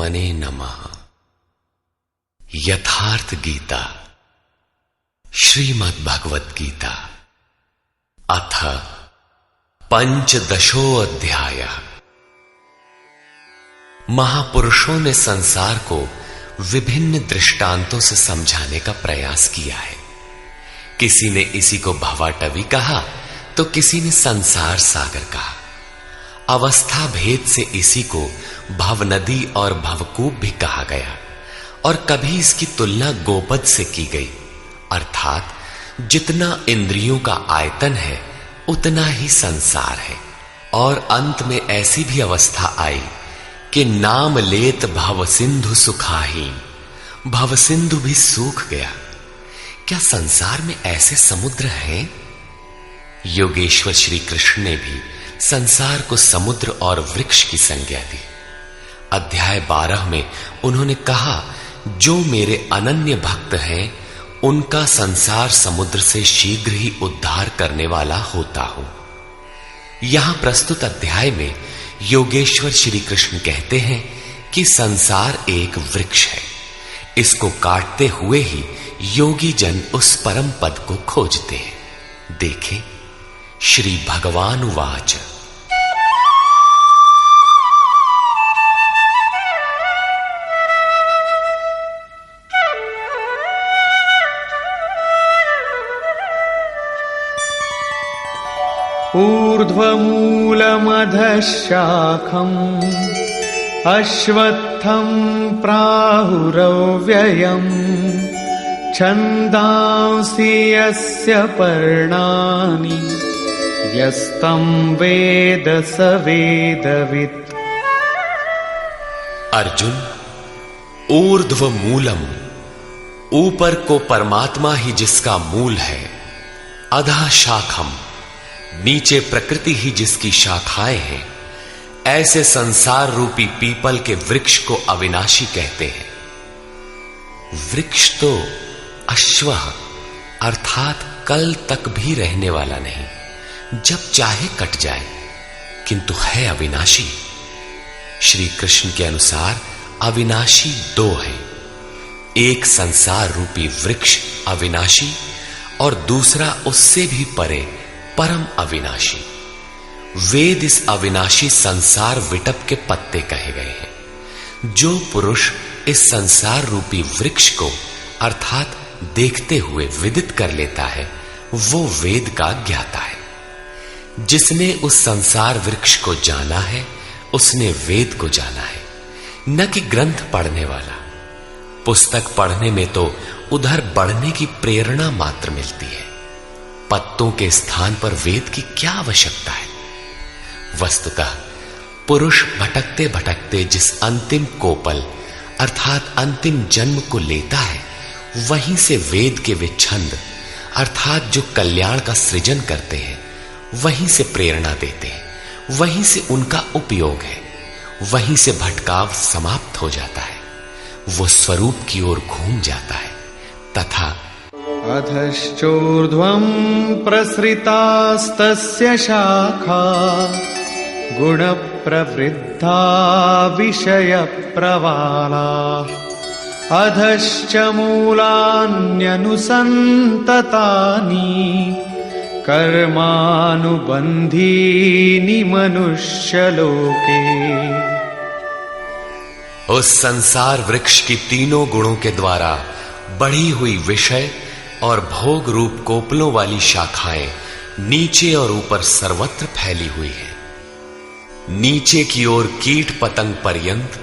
परमात्मने नमः। यथार्थ गीता श्रीमद् भगवत गीता अथ पंचदशो अध्याय। महापुरुषों ने संसार को विभिन्न दृष्टांतों से समझाने का प्रयास किया है। किसी ने इसी को भवाटवी कहा तो किसी ने संसार सागर कहा। अवस्था भेद से इसी को भवनदी और भवकूप भी कहा गया और कभी इसकी तुलना गोपद से की गई, अर्थात जितना इंद्रियों का आयतन है उतना ही संसार है। और अंत में ऐसी भी अवस्था आई कि नाम लेत भव सिंधु सुखाहीन, भव सिंधु भी सूख गया। क्या संसार में ऐसे समुद्र हैं? योगेश्वर श्री कृष्ण ने भी संसार को समुद्र और वृक्ष की संज्ञा दी। अध्याय 12 में उन्होंने कहा, जो मेरे अनन्य भक्त हैं उनका संसार समुद्र से शीघ्र ही उद्धार करने वाला होता हूं। यहां प्रस्तुत अध्याय में योगेश्वर श्री कृष्ण कहते हैं कि संसार एक वृक्ष है। इसको काटते हुए ही योगी जन उस परम पद को खोजते हैं। देखें, श्री भगवान उवाच। ऊर्ध्वमूलमधः शाखम् अश्वत्थं प्राहुरव्ययम् छन्दांसि यस्य पर्णानि यस्तं वेद स वेदवित्। अर्जुन, ऊर्ध्व मूलम, ऊपर को परमात्मा ही जिसका मूल है, अधः शाखम, नीचे प्रकृति ही जिसकी शाखाएं हैं, ऐसे संसार रूपी पीपल के वृक्ष को अविनाशी कहते हैं। वृक्ष तो अश्व अर्थात कल तक भी रहने वाला नहीं, जब चाहे कट जाए, किंतु है अविनाशी। श्री कृष्ण के अनुसार अविनाशी दो हैं, एक संसार रूपी वृक्ष अविनाशी और दूसरा उससे भी परे परम अविनाशी। वेद इस अविनाशी संसार विटप के पत्ते कहे गए हैं। जो पुरुष इस संसार रूपी वृक्ष को अर्थात देखते हुए विदित कर लेता है वो वेद का ज्ञाता है। जिसने उस संसार वृक्ष को जाना है उसने वेद को जाना है, न कि ग्रंथ पढ़ने वाला। पुस्तक पढ़ने में तो उधर बढ़ने की प्रेरणा मात्र मिलती है, पत्तों के स्थान पर वेद की क्या आवश्यकता है। वस्तुतः पुरुष भटकते भटकते जिस अंतिम कोपल अर्थात अंतिम जन्म को लेता है, वहीं से वेद के वे छंद अर्थात जो कल्याण का सृजन करते हैं वहीं से प्रेरणा देते हैं, वहीं से उनका उपयोग है, वहीं से भटकाव समाप्त हो जाता है, वो स्वरूप की ओर घूम जाता है। तथा अधश्चोर्ध्वं प्रसृतास्तस्य शाखा गुणप्रवृद्धा विषयप्रवाला अधश्च मूलान्यनुसन्ततानि कर्मानुबन्धीनि मनुष्यलोके। उस संसार वृक्ष की तीनों गुणों के द्वारा बढ़ी हुई विषय और भोग रूप कोपलों वाली शाखाएं नीचे और ऊपर सर्वत्र फैली हुई है। नीचे की ओर कीट पतंग पर्यंत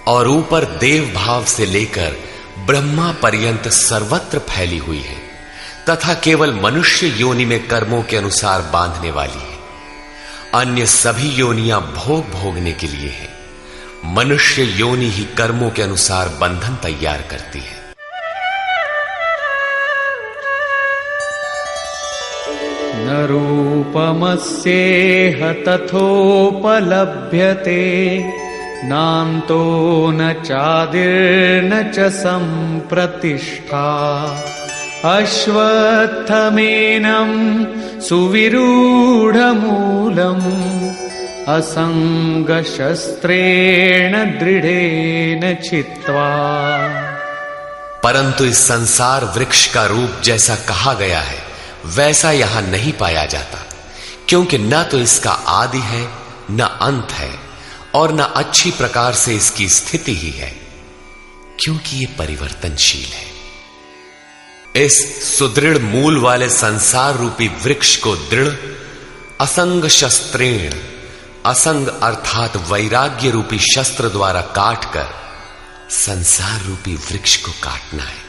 और ऊपर देव भाव से लेकर ब्रह्मा पर्यंत सर्वत्र फैली हुई है, तथा केवल मनुष्य योनि में कर्मों के अनुसार बांधने वाली है। अन्य सभी योनियां भोग भोगने के लिए है। मनुष्य योनि ही कर्मों के अनुसार बंधन तैयार करती है। न रूपमस्येह तथोपलभ्यते नान्तो न चादिर्न च सम्प्रतिष्ठा अश्वत्थमेनं सुविरूढमूलम् असंगशस्त्रेण दृढ़ेन छित्त्वा। परंतु इस संसार वृक्ष का रूप जैसा कहा गया है वैसा यहां नहीं पाया जाता, क्योंकि न तो इसका आदि है न अंत है और न अच्छी प्रकार से इसकी स्थिति ही है, क्योंकि ये परिवर्तनशील है। इस सुदृढ़ मूल वाले संसार रूपी वृक्ष को दृढ़ असंग शस्त्रेण, असंग अर्थात वैराग्य रूपी शस्त्र द्वारा काटकर संसार रूपी वृक्ष को काटना है।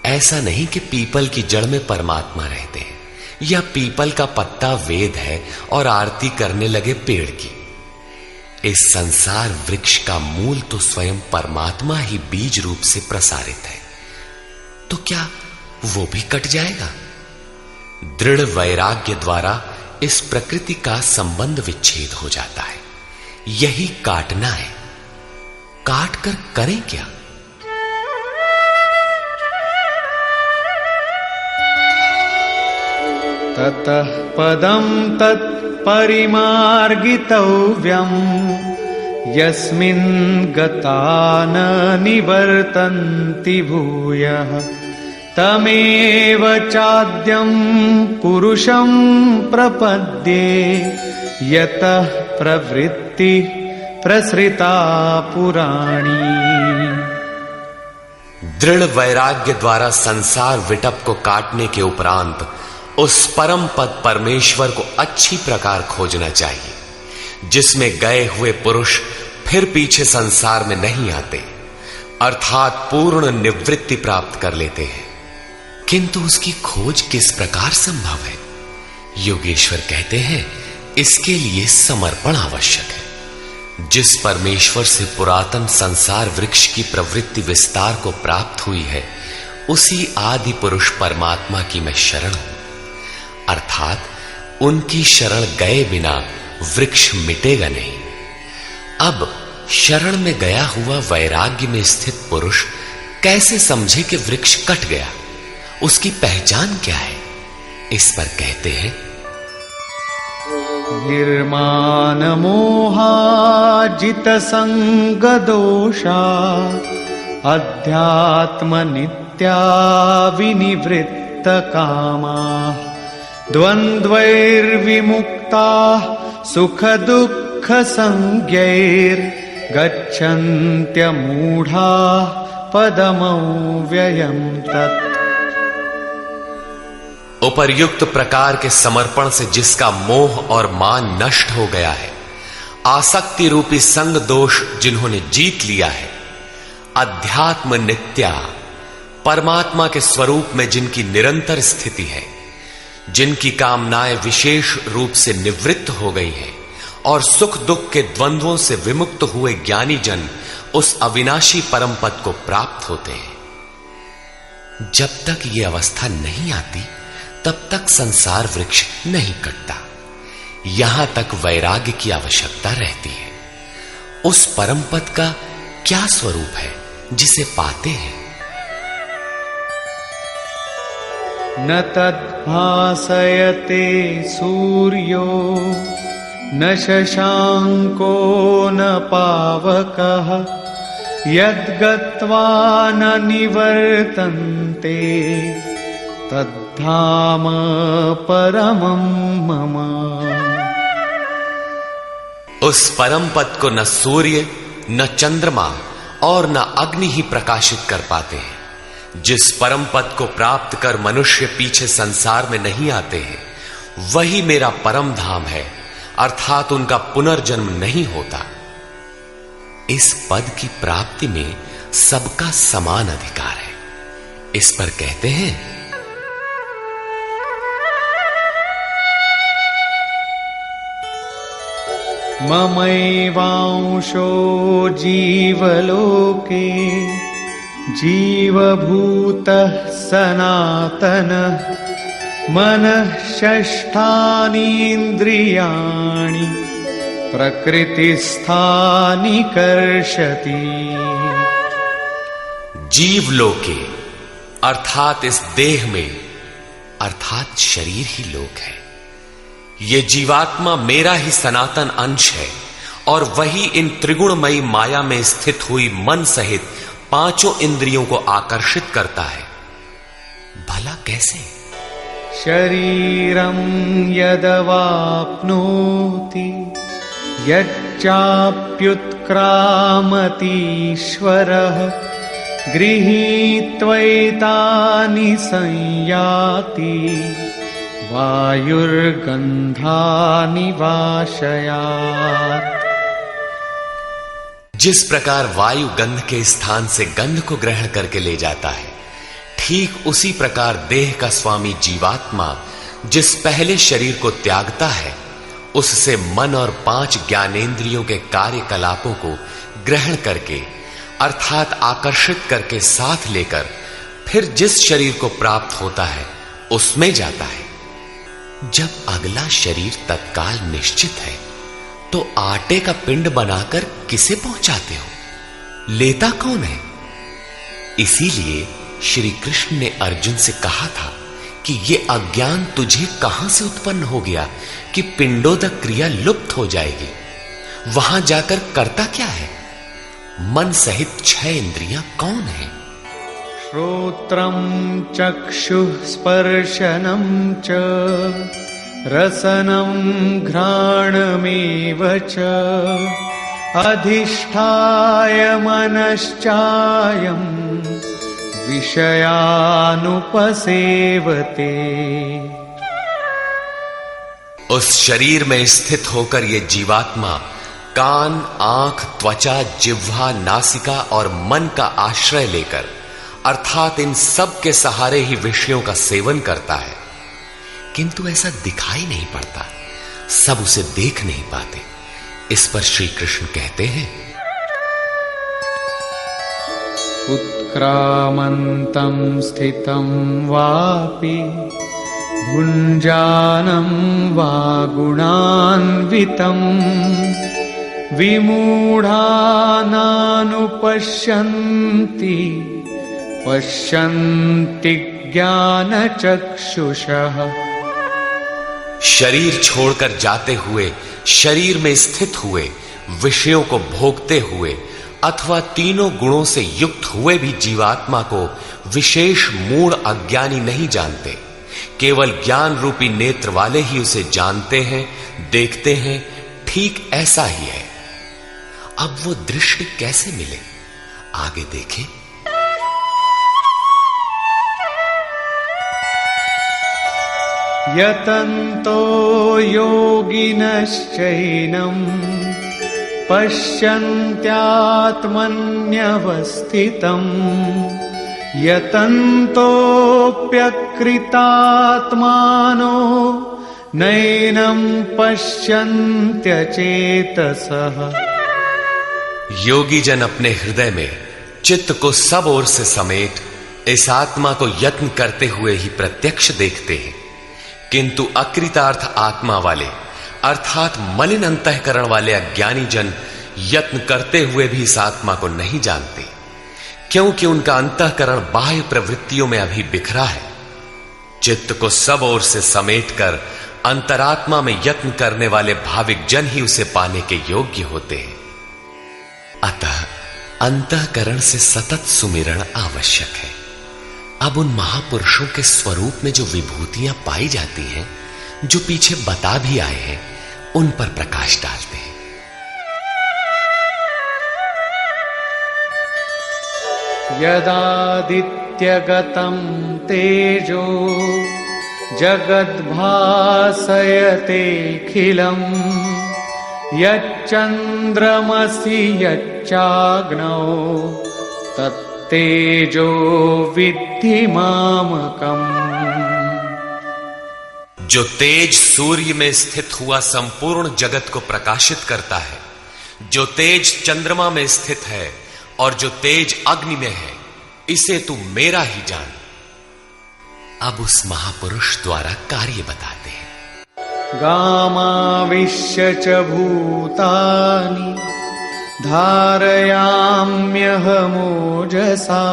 ऐसा नहीं कि पीपल की जड़ में परमात्मा रहते हैं या पीपल का पत्ता वेद है और आरती करने लगे पेड़ की। इस संसार वृक्ष का मूल तो स्वयं परमात्मा ही बीज रूप से प्रसारित है, तो क्या वो भी कट जाएगा? दृढ़ वैराग्य द्वारा इस प्रकृति का संबंध विच्छेद हो जाता है। यही काटना है। काट कर करें क्या? ततः पदं तत्परिमार्गितव्यम् यस्मिन् गता न निवर्तन्ति भूयः तमेव चाद्यं पुरुषं प्रपद्ये यतः प्रवृत्ति प्रसृता पुराणी। दृढ़ वैराग्य द्वारा संसार विटप को काटने के उपरांत उस परम पद परमेश्वर को अच्छी प्रकार खोजना चाहिए, जिसमें गए हुए पुरुष फिर पीछे संसार में नहीं आते, अर्थात पूर्ण निवृत्ति प्राप्त कर लेते हैं। किंतु उसकी खोज किस प्रकार संभव है? योगेश्वर कहते हैं, इसके लिए समर्पण आवश्यक है। जिस परमेश्वर से पुरातन संसार वृक्ष की प्रवृत्ति विस्तार को प्राप्त हुई है, उसी आदि पुरुष परमात्मा की मैं शरण हूं, अर्थात उनकी शरण गए बिना वृक्ष मिटेगा नहीं। अब शरण में गया हुआ वैराग्य में स्थित पुरुष कैसे समझे कि वृक्ष कट गया? उसकी पहचान क्या है? इस पर कहते हैं, निर्माण मोहाजित संग दोषा अध्यात्म नित्या विनिवृत्त कामा द्वंद्वैर्विमुक्ता सुख दुःख संज्ञैर् गच्छन्त्यमूढ़ा पदमव्ययं तत्। उपर्युक्त प्रकार के समर्पण से जिसका मोह और मान नष्ट हो गया है, आसक्ति रूपी संग दोष जिन्होंने जीत लिया है, अध्यात्म नित्या परमात्मा के स्वरूप में जिनकी निरंतर स्थिति है, जिनकी कामनाएं विशेष रूप से निवृत्त हो गई हैं और सुख दुख के द्वंद्वों से विमुक्त हुए ज्ञानी जन उस अविनाशी परम पद को प्राप्त होते हैं। जब तक यह अवस्था नहीं आती तब तक संसार वृक्ष नहीं कटता। यहां तक वैराग्य की आवश्यकता रहती है। उस परम पद का क्या स्वरूप है जिसे पाते हैं? न तद्भासयते सूर्यो न शशांको न पावकः यद्गत्वा न निवर्तन्ते तद्धाम परमं मम। उस परम पद को न सूर्य न चंद्रमा और न अग्नि ही प्रकाशित कर पाते हैं। जिस परम पद को प्राप्त कर मनुष्य पीछे संसार में नहीं आते हैं, वही मेरा परम धाम है, अर्थात उनका पुनर्जन्म नहीं होता। इस पद की प्राप्ति में सबका समान अधिकार है। इस पर कहते हैं, ममैवांशो जीवलोके जीवभूतः सनातनः मनः षष्ठानीन्द्रियाणि प्रकृतिस्थानि कर्षति। जीवलोके अर्थात इस देह में, अर्थात शरीर ही लोक है। ये जीवात्मा मेरा ही सनातन अंश है और वही इन त्रिगुणमयी माया में स्थित हुई मन सहित पांचों इंद्रियों को आकर्षित करता है। भला कैसे? शरीरं यदवाप्नोति यच्चाप्युत्क्रामतीश्वरः गृहीत्वैतानि संयाति वायुर्गन्धानि वाशयात्। जिस प्रकार वायु गंध के स्थान से गंध को ग्रहण करके ले जाता है, ठीक उसी प्रकार देह का स्वामी जीवात्मा जिस पहले शरीर को त्यागता है, उससे मन और 5 ज्ञानेंद्रियों के कार्यकलापों को ग्रहण करके अर्थात आकर्षित करके साथ लेकर फिर जिस शरीर को प्राप्त होता है उसमें जाता है। जब अगला शरीर तत्काल निश्चित है तो आटे का पिंड बनाकर किसे पहुंचाते हो? लेता कौन है? इसीलिए श्री कृष्ण ने अर्जुन से कहा था कि ये अज्ञान तुझे कहां से उत्पन्न हो गया कि पिंडोदक क्रिया लुप्त हो जाएगी। वहां जाकर करता क्या है? मन सहित 6 इंद्रियां कौन है? श्रोत्रं चक्षुः स्पर्शनं च रसनं घ्राणमेव च अधिष्ठाय मनश्चायं विषयानुपसेवते। उस शरीर में स्थित होकर ये जीवात्मा कान, आंख, त्वचा, जिह्वा, नासिका और मन का आश्रय लेकर अर्थात इन सब के सहारे ही विषयों का सेवन करता है, किंतु ऐसा दिखाई नहीं पड़ता, सब उसे देख नहीं पाते। इस पर श्री कृष्ण कहते हैं, उत्क्रामन्तं स्थितं वापि भुञ्जानं वा गुणान्वितं विमूढानानुपश्यन्ति पश्यन्ति ज्ञानचक्षुषः। शरीर छोड़कर जाते हुए, शरीर में स्थित हुए, विषयों को भोगते हुए अथवा तीनों गुणों से युक्त हुए भी जीवात्मा को विशेष मूढ़ अज्ञानी नहीं जानते। केवल ज्ञान रूपी नेत्र वाले ही उसे जानते हैं, देखते हैं। ठीक ऐसा ही है। अब वो दृष्टि कैसे मिले, आगे देखें। यतन्तो योगिनश्चैनं पश्यन्त्यात्मन्यवस्थितं यतन्तोऽप्यकृतात्मानो नैनं पश्यन्त्यचेतसः। योगी जन अपने हृदय में चित्त को सब ओर से समेट इस आत्मा को यत्न करते हुए ही प्रत्यक्ष देखते हैं, किंतु अकृतार्थ आत्मा वाले अर्थात मलिन अंतःकरण वाले अज्ञानी जन यत्न करते हुए भी इस आत्मा को नहीं जानते, क्योंकि उनका अंतःकरण बाह्य प्रवृत्तियों में अभी बिखरा है। चित्त को सब ओर से समेटकर अंतरात्मा में यत्न करने वाले भाविक जन ही उसे पाने के योग्य होते हैं। अतः अंतःकरण से सतत सुमिरण आवश्यक है। अब उन महापुरुषों के स्वरूप में जो विभूतियां पाई जाती हैं, जो पीछे बता भी आए हैं, उन पर प्रकाश डालते हैं। यदादित्यगतं तेजो जगद्भासयतेऽखिलम् यच्चन्द्रमसि यच्चाग्नौ तत्तेजो विद्धि मामकम्। जो तेज सूर्य में स्थित हुआ संपूर्ण जगत को प्रकाशित करता है, जो तेज चंद्रमा में स्थित है और जो तेज अग्नि में है, इसे तू मेरा ही जान। अब उस महापुरुष द्वारा कार्य बताते हैं। गामाविश्य च भूतानि धारयाम्यहमोजसा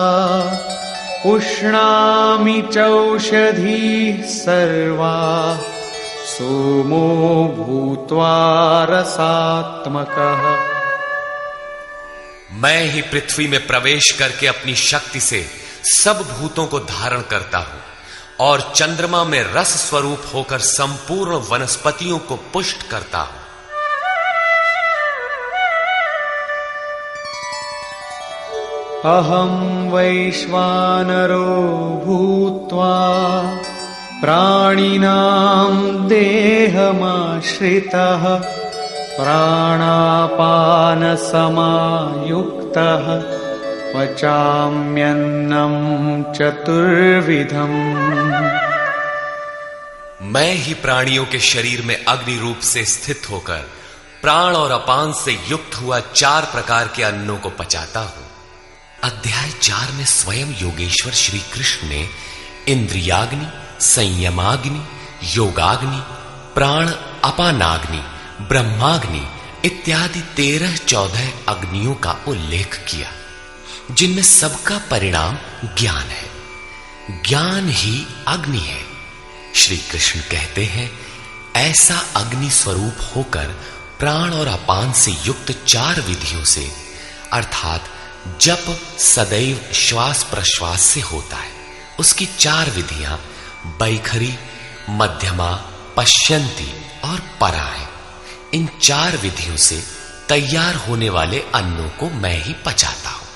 पुष्णामि चौषधीः सर्वा सोमो भूत्वा रसात्मकः। मैं ही पृथ्वी में प्रवेश करके अपनी शक्ति से सब भूतों को धारण करता हूं और चंद्रमा में रस स्वरूप होकर संपूर्ण वनस्पतियों को पुष्ट करता हूं। अहं वैश्वानरो भूत्वा प्राणिनां देहमाश्रितः प्राणापानसमायुक्तः पचाम्यन्नं चतुर्विधम्। मैं ही प्राणियों के शरीर में अग्नि रूप से स्थित होकर प्राण और अपान से युक्त हुआ 4 प्रकार के अन्नों को पचाता हूं। अध्याय 4 में स्वयं योगेश्वर श्री कृष्ण ने इंद्रियाग्नि, संयमाग्नि, योगाग्नि, प्राण अपानाग्नि, ब्रह्माग्नि इत्यादि 13-14 अग्नियों का उल्लेख किया, जिनमें सबका परिणाम ज्ञान है। ज्ञान ही अग्नि है। श्री कृष्ण कहते हैं, ऐसा अग्नि स्वरूप होकर प्राण और अपान से युक्त 4 विधियों से, अर्थात जप सदैव श्वास प्रश्वास से होता है, उसकी 4 विधियां बैखरी, मध्यमा, पश्यंती और परा है। इन 4 विधियों से तैयार होने वाले अन्नों को मैं ही पचाता हूं।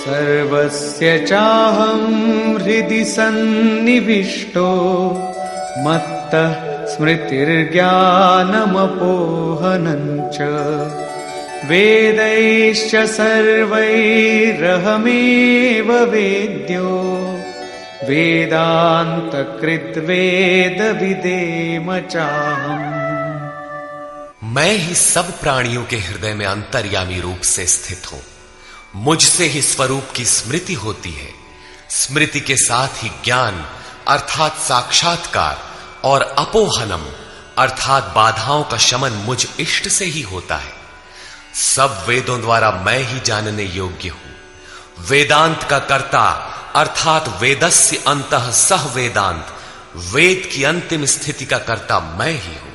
सर्वस्य चाहं हृदि सन्निविष्टो मत्तः स्मृतिर्ज्ञानमपोहनं च वेदैश्च सर्वैरहमेव वेद्यो वेदान्तकृद्वेदविदेम चाहम्। मैं ही सब प्राणियों के हृदय में अंतर्यामी रूप से स्थित हूं। मुझसे ही स्वरूप की स्मृति होती है। स्मृति के साथ ही ज्ञान अर्थात साक्षात्कार और अपोहनम अर्थात बाधाओं का शमन मुझ इष्ट से ही होता है। सब वेदों द्वारा मैं ही जानने योग्य हूं। वेदांत का कर्ता अर्थात वेदस्य अंतः सह वेदांत, वेद की अंतिम स्थिति का कर्ता मैं ही हूं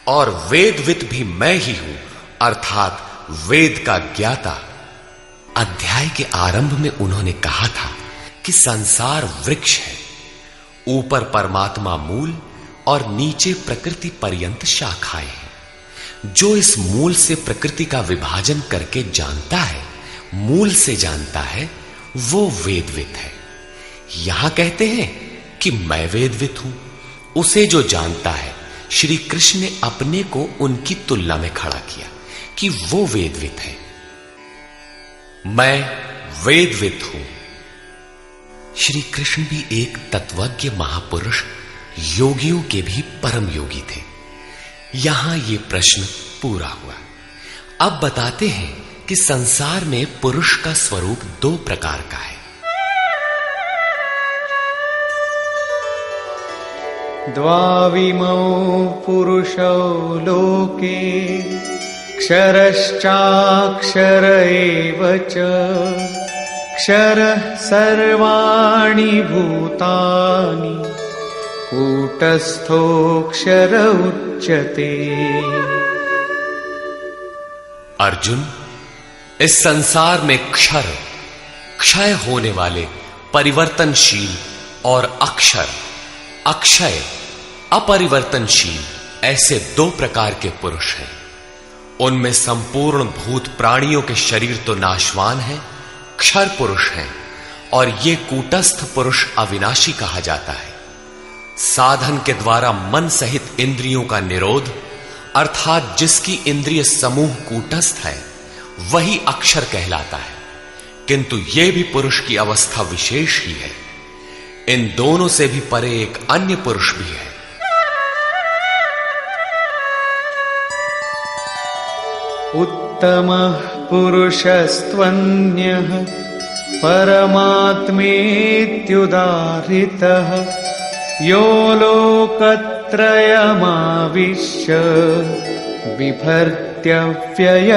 और वेदविद भी मैं ही हूं अर्थात वेद का ज्ञाता। अध्याय के आरंभ में उन्होंने कहा था कि संसार वृक्ष है, ऊपर परमात्मा मूल और नीचे प्रकृति पर्यंत शाखाएं हैं। जो इस मूल से प्रकृति का विभाजन करके जानता है, मूल से जानता है, वो वेदविद है। यहां कहते हैं कि मैं वेदविद हूं। उसे जो जानता है, श्री कृष्ण ने अपने को उनकी तुलना में खड़ा किया कि वो वेदविद है। मैं वेदविद हूं। श्री कृष्ण भी एक तत्वज्ञ महापुरुष, योगियों के भी परम योगी थे। यहां ये प्रश्न पूरा हुआ। अब बताते हैं कि संसार में पुरुष का स्वरूप 2 प्रकार का है। द्वाविमौ पुरुषौ लोके क्षरश्चाक्षर एव च क्षरः सर्वाणि भूतानि कूटस्थोऽक्षर उच्यते। अर्जुन, इस संसार में क्षर, क्षय होने वाले, परिवर्तनशील और अक्षर, अक्षय, अपरिवर्तनशील, ऐसे 2 प्रकार के पुरुष हैं। उनमें संपूर्ण भूत प्राणियों के शरीर तो नाशवान हैं, क्षर पुरुष हैं, और ये कूटस्थ पुरुष अविनाशी कहा जाता है। साधन के द्वारा मन सहित इंद्रियों का निरोध अर्थात जिसकी इंद्रिय समूह कूटस्थ है, वही अक्षर कहलाता है। किंतु यह भी पुरुष की अवस्था विशेष ही है। इन दोनों से भी परे एक अन्य पुरुष भी है। उत्तमः पुरुषस्त्वन्यः परमात्मेत्युदाहृतः यो लोकत्रयमाविश्य बिभर्त्यव्यय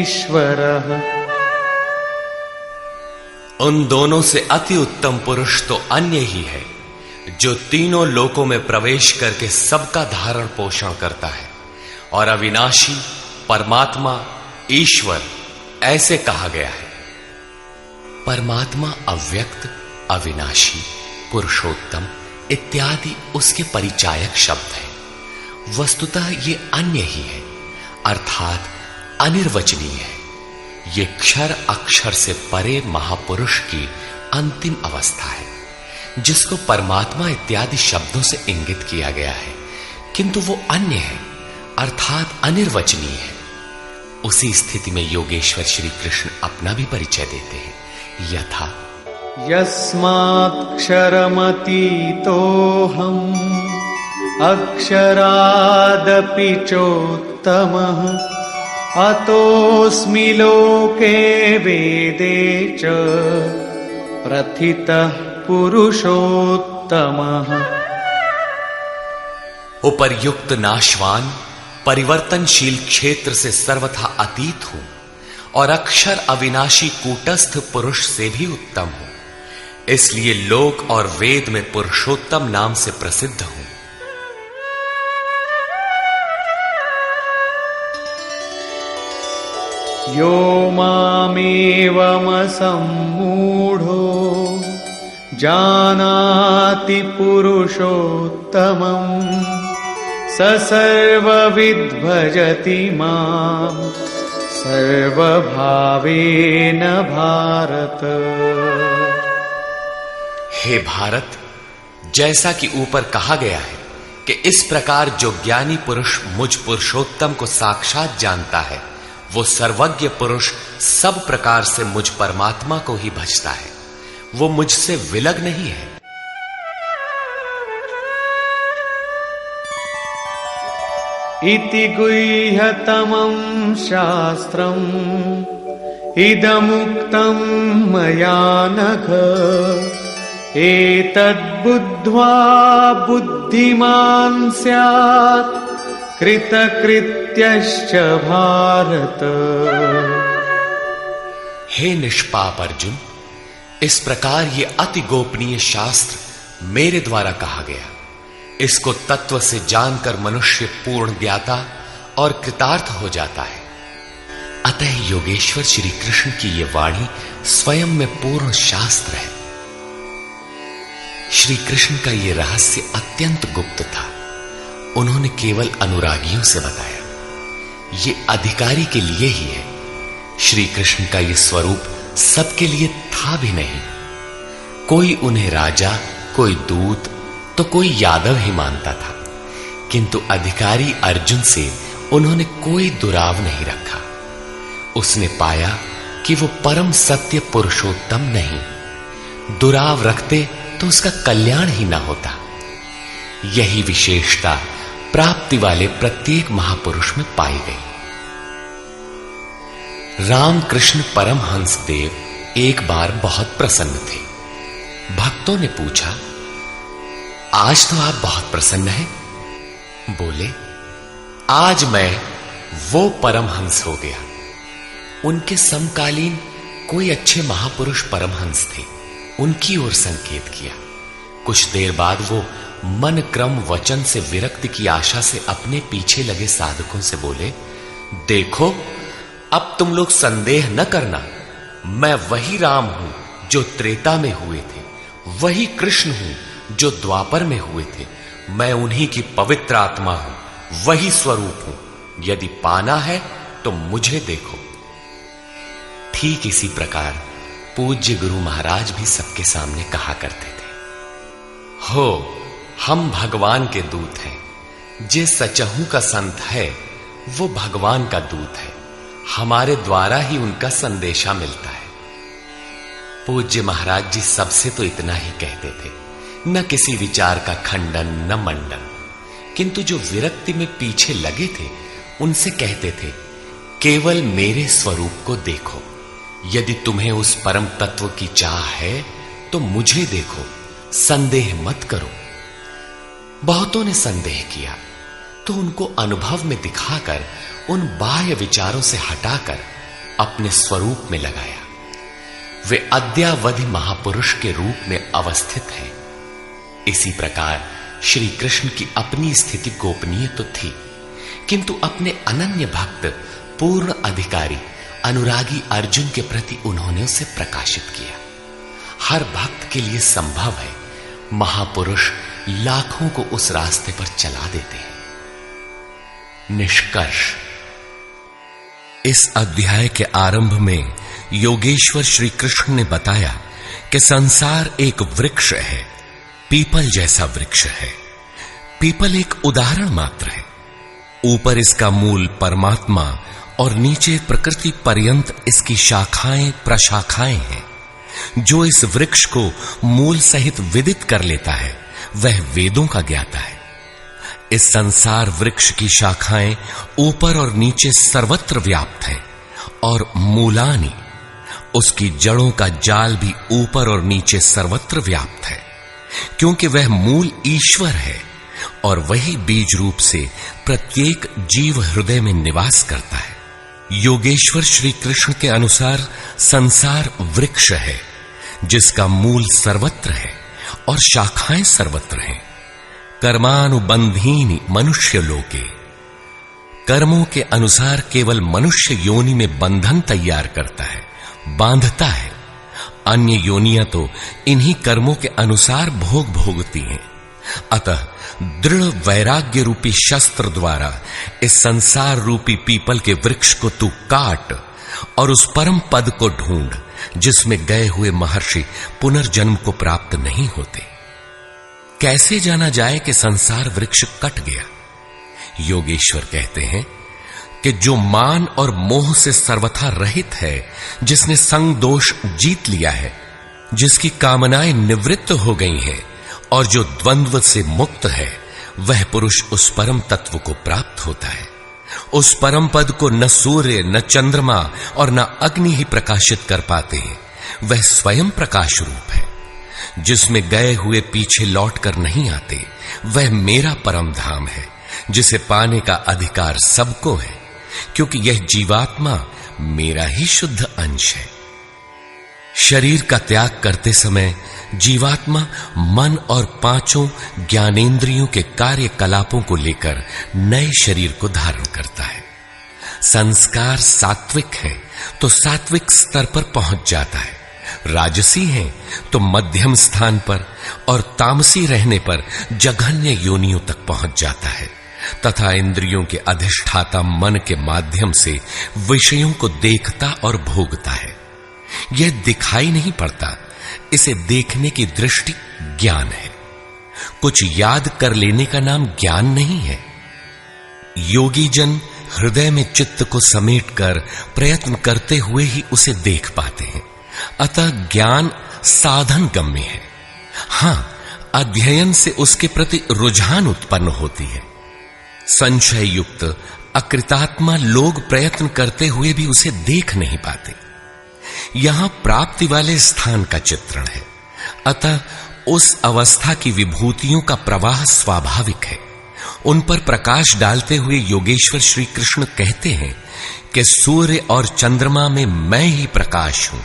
ईश्वरः। उन दोनों से अति उत्तम पुरुष तो अन्य ही है, जो तीनों लोकों में प्रवेश करके सबका धारण पोषण करता है और अविनाशी परमात्मा ईश्वर ऐसे कहा गया है। परमात्मा अव्यक्त, अविनाशी, पुरुषोत्तम इत्यादि उसके परिचायक शब्द हैं। वस्तुतः ये अन्य ही है, अर्थात अनिर्वचनीय है। ये क्षर अक्षर से परे महापुरुष की अंतिम अवस्था है, जिसको परमात्मा इत्यादि शब्दों से इंगित किया गया है, किंतु वो अन्य है, अर्थात अनिर्वचनीय है। उसी स्थिति में योगेश्वर श्री कृष्ण अपना भी परिचय देते हैं, यथा यस्मात्क्षरमतीतोऽहम् अक्षरादपि चोत्तमः अतोऽस्मि लोके वेदे च प्रथितः पुरुषोत्तमः। उपर्युक्त नाशवान परिवर्तनशील क्षेत्र से सर्वथा अतीत हूं और अक्षर अविनाशी कूटस्थ पुरुष से भी उत्तम हूं, इसलिए लोक और वेद में पुरुषोत्तम नाम से प्रसिद्ध हूं। यो मामेवमसम्मूढो जानाति पुरुषोत्तमम् स सर्वविद् भजति माम् सर्वभावेन भारत। हे भारत, जैसा कि ऊपर कहा गया है कि इस प्रकार जो ज्ञानी पुरुष मुझ पुरुषोत्तम को साक्षात जानता है, वो सर्वज्ञ पुरुष सब प्रकार से मुझ परमात्मा को ही भजता है, वो मुझसे विलग नहीं है। इति गुह्यतमं शास्त्रम् इदमुक्तं मया नघ एतद्बुद्ध्वा बुद्धिमान् स्यात् कृतकृत्यश्च भारत। हे निष्पाप अर्जुन, इस प्रकार ये अति गोपनीय शास्त्र मेरे द्वारा कहा गया। इसको तत्व से जानकर मनुष्य पूर्ण ज्ञाता और कृतार्थ हो जाता है। अतः योगेश्वर श्री कृष्ण की ये वाणी स्वयं में पूर्ण शास्त्र है। श्री कृष्ण का ये रहस्य अत्यंत गुप्त था, उन्होंने केवल अनुरागियों से बताया। ये अधिकारी के लिए ही है। श्री कृष्ण का ये स्वरूप सबके लिए था भी नहीं। कोई उन्हें राजा, कोई दूत, तो कोई यादव ही मानता था, किंतु अधिकारी अर्जुन से उन्होंने कोई दुराव नहीं रखा। उसने पाया कि वो परम सत्य पुरुषोत्तम नहीं, दुराव रखते तो उसका कल्याण ही ना होता। यही विशेषता प्राप्ति वाले प्रत्येक महापुरुष में पाई गई। रामकृष्ण परमहंस देव एक बार बहुत प्रसन्न थे। भक्तों ने पूछा, आज तो आप बहुत प्रसन्न हैं? बोले, आज मैं वो परमहंस हो गया। उनके समकालीन कोई अच्छे महापुरुष परमहंस थे, उनकी ओर संकेत किया। कुछ देर बाद वो मन क्रम वचन से विरक्ति की आशा से अपने पीछे लगे साधकों से बोले, देखो, अब तुम लोग संदेह न करना, मैं वही राम हूं जो त्रेता में हुए थे, वही कृष्ण हूं जो द्वापर में हुए थे। मैं उन्हीं की पवित्र आत्मा हूं, वही स्वरूप हूं। यदि पाना है तो मुझे देखो। ठीक इसी प्रकार पूज्य गुरु महाराज भी सबके सामने कहा करते थे, हो हम भगवान के दूत हैं। जे सचहू का संत है वो भगवान का दूत है, हमारे द्वारा ही उनका संदेशा मिलता है। पूज्य महाराज जी सबसे तो इतना ही कहते थे, न किसी विचार का खंडन न मंडन, किंतु जो विरक्ति में पीछे लगे थे उनसे कहते थे, केवल मेरे स्वरूप को देखो। यदि तुम्हें उस परम तत्व की चाह है तो मुझे देखो, संदेह मत करो। बहुतों ने संदेह किया तो उनको अनुभव में दिखाकर उन बाह्य विचारों से हटाकर अपने स्वरूप में लगाया। वे अद्यावधि महापुरुष के रूप में अवस्थित हैं। इसी प्रकार श्री कृष्ण की अपनी स्थिति गोपनीय तो थी, किंतु अपने अनन्य भक्त पूर्ण अधिकारी अनुरागी अर्जुन के प्रति उन्होंने उसे प्रकाशित किया। हर भक्त के लिए संभव है, महापुरुष लाखों को उस रास्ते पर चला देते हैं। निष्कर्ष, इस अध्याय के आरंभ में योगेश्वर श्री कृष्ण ने बताया कि संसार एक वृक्ष है, पीपल जैसा वृक्ष है। पीपल एक उदाहरण मात्र है। ऊपर इसका मूल परमात्मा और नीचे प्रकृति पर्यंत इसकी शाखाएं प्रशाखाएं हैं। जो इस वृक्ष को मूल सहित विदित कर लेता है वह वेदों का ज्ञाता है। इस संसार वृक्ष की शाखाएं ऊपर और नीचे सर्वत्र व्याप्त हैं और मूलानि, उसकी जड़ों का जाल भी ऊपर और नीचे सर्वत्र व्याप्त है, क्योंकि वह मूल ईश्वर है और वही बीज रूप से प्रत्येक जीव हृदय में निवास करता है। योगेश्वर श्री कृष्ण के अनुसार संसार वृक्ष है जिसका मूल सर्वत्र है और शाखाएं सर्वत्र हैं। कर्मानुबंधीनि मनुष्य लोके, कर्मों के अनुसार केवल मनुष्य योनि में बंधन तैयार करता है, बांधता है। अन्य योनियां तो इन्हीं कर्मों के अनुसार भोग भोगती हैं। अतः दृढ़ वैराग्य रूपी शस्त्र द्वारा इस संसार रूपी पीपल के वृक्ष को तू काट और उस परम पद को ढूंढ जिसमें गए हुए महर्षि पुनर्जन्म को प्राप्त नहीं होते। कैसे जाना जाए कि संसार वृक्ष कट गया? योगेश्वर कहते हैं कि जो मान और मोह से सर्वथा रहित है, जिसने संग दोष जीत लिया है, जिसकी कामनाएं निवृत्त हो गई हैं और जो द्वंद्व से मुक्त है, वह पुरुष उस परम तत्व को प्राप्त होता है। उस परम पद को न सूर्य, न चंद्रमा और न अग्नि ही प्रकाशित कर पाते हैं। वह स्वयं प्रकाश रूप है, जिसमें गए हुए पीछे लौट कर नहीं आते। वह मेरा परम धाम है, जिसे पाने का अधिकार सबको है, क्योंकि यह जीवात्मा मेरा ही शुद्ध अंश है। शरीर का त्याग करते समय जीवात्मा मन और पांचों ज्ञानेंद्रियों के कार्यकलापों को लेकर नए शरीर को धारण करता है। संस्कार सात्विक है तो सात्विक स्तर पर पहुंच जाता है, राजसी है तो मध्यम स्थान पर और तामसी रहने पर जघन्य योनियों तक पहुंच जाता है तथा इंद्रियों के अधिष्ठाता मन के माध्यम से विषयों को देखता और भोगता है। यह दिखाई नहीं पड़ता, इसे देखने की दृष्टि ज्ञान है। कुछ याद कर लेने का नाम ज्ञान नहीं है। योगी जन हृदय में चित्त को समेटकर प्रयत्न करते हुए ही उसे देख पाते हैं। अतः ज्ञान साधन गम्य है। हां, अध्ययन से उसके प्रति रुझान उत्पन्न होती है। संशय युक्त अकृतात्मा लोग प्रयत्न करते हुए भी उसे देख नहीं पाते। यहां प्राप्ति वाले स्थान का चित्रण है। अतः उस अवस्था की विभूतियों का प्रवाह स्वाभाविक है। उन पर प्रकाश डालते हुए योगेश्वर श्री कृष्ण कहते हैं कि सूर्य और चंद्रमा में मैं ही प्रकाश हूं,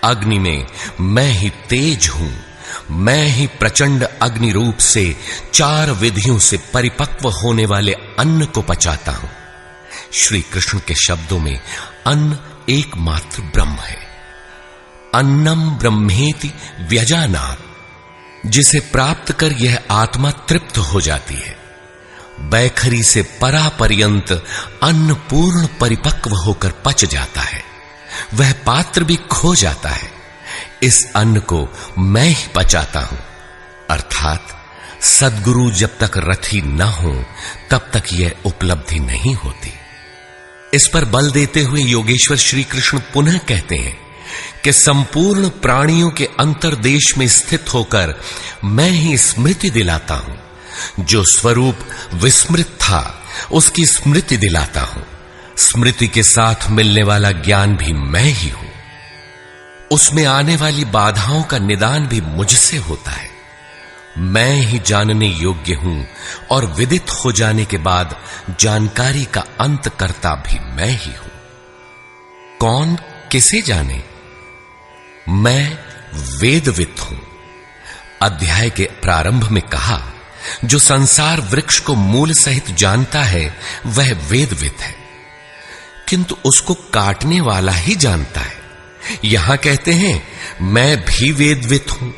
अग्नि में मैं ही तेज हूं, मैं ही प्रचंड अग्नि रूप से 4 विधियों से परिपक्व होने वाले अन्न को पचाता हूं। श्री कृष्ण के शब्दों में अन्न एकमात्र ब्रह्म है। अन्नम ब्रह्मेति व्यजानात्, जिसे प्राप्त कर यह आत्मा तृप्त हो जाती है। बैखरी से परापर्यंत अन्न पूर्ण परिपक्व होकर पच जाता है, वह पात्र भी खो जाता है। इस अन्न को मैं ही पचाता हूं, अर्थात सद्गुरु जब तक रथी न हो तब तक यह उपलब्धि नहीं होती। इस पर बल देते हुए योगेश्वर श्री कृष्ण पुनः कहते हैं कि संपूर्ण प्राणियों के अंतर्देश में स्थित होकर मैं ही स्मृति दिलाता हूं। जो स्वरूप विस्मृत था उसकी स्मृति दिलाता हूं। स्मृति के साथ मिलने वाला ज्ञान भी मैं ही हूं। उसमें आने वाली बाधाओं का निदान भी मुझसे होता है। मैं ही जानने योग्य हूं और विदित हो जाने के बाद जानकारी का अंत करता भी मैं ही हूं। कौन किसे जाने? मैं वेदवित् हूं। अध्याय के प्रारंभ में कहा, जो संसार वृक्ष को मूल सहित जानता है वह वेदवित् है, किंतु उसको काटने वाला ही जानता है। यहां कहते हैं मैं भी वेदवित् हूं।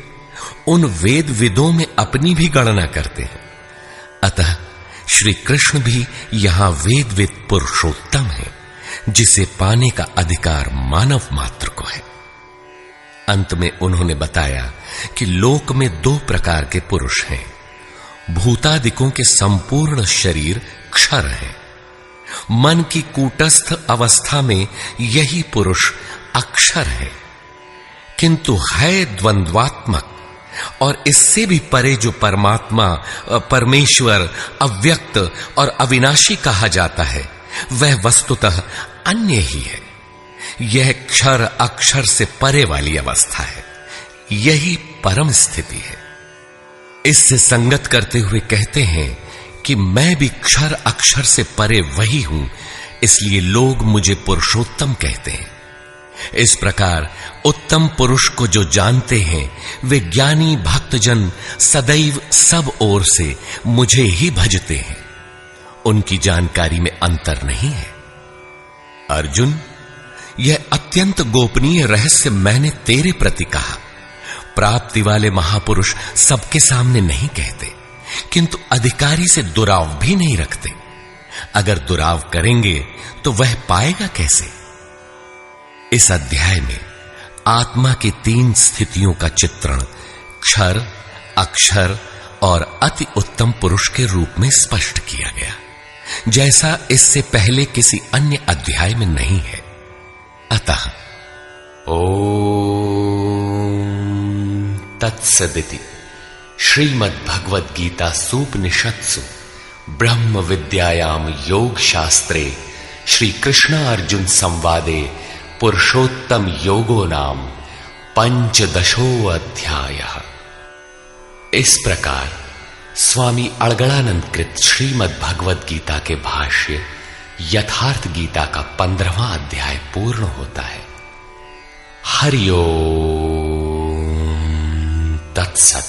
उन वेदविदों में अपनी भी गणना करते हैं। अतः श्री कृष्ण भी यहां वेदवित् पुरुषोत्तम है, जिसे पाने का अधिकार मानव मात्र को है। अंत में उन्होंने बताया कि लोक में दो प्रकार के पुरुष हैं। भूतादिकों के संपूर्ण शरीर क्षर है। मन की कूटस्थ अवस्था में यही पुरुष अक्षर है, किंतु है द्वंद्वात्मक और इससे भी परे जो परमात्मा, परमेश्वर, अव्यक्त और अविनाशी कहा जाता है, वह वस्तुतः अन्य ही है। यह क्षर अक्षर से परे वाली अवस्था है। यही परम स्थिति है। इससे संगत करते हुए कहते हैं कि मैं भी क्षर अक्षर से परे वही हूं, इसलिए लोग मुझे पुरुषोत्तम कहते हैं। इस प्रकार उत्तम पुरुष को जो जानते हैं वे ज्ञानी भक्तजन सदैव सब ओर से मुझे ही भजते हैं। उनकी जानकारी में अंतर नहीं है। अर्जुन, यह अत्यंत गोपनीय रहस्य मैंने तेरे प्रति कहा। प्राप्ति वाले महापुरुष सबके सामने नहीं कहते, किंतु अधिकारी से दुराव भी नहीं रखते। अगर दुराव करेंगे तो वह पाएगा कैसे? इस अध्याय में आत्मा की 3 स्थितियों का चित्रण क्षर, अक्षर और अति उत्तम पुरुष के रूप में स्पष्ट किया गया, जैसा इससे पहले किसी अन्य अध्याय में नहीं है। अतः ओम तत्सदिति श्रीमद्भगवद गीता सूपनिषत्सु ब्रह्म विद्यायाम योग शास्त्रे श्री कृष्ण अर्जुन संवादे पुरुषोत्तम योगो नाम 15वां अध्याय। इस प्रकार स्वामी अड़गड़ानंद कृत श्रीमद् भगवद गीता के भाष्य यथार्थ गीता का 15वां अध्याय पूर्ण होता है। हरि ओम तत्सत।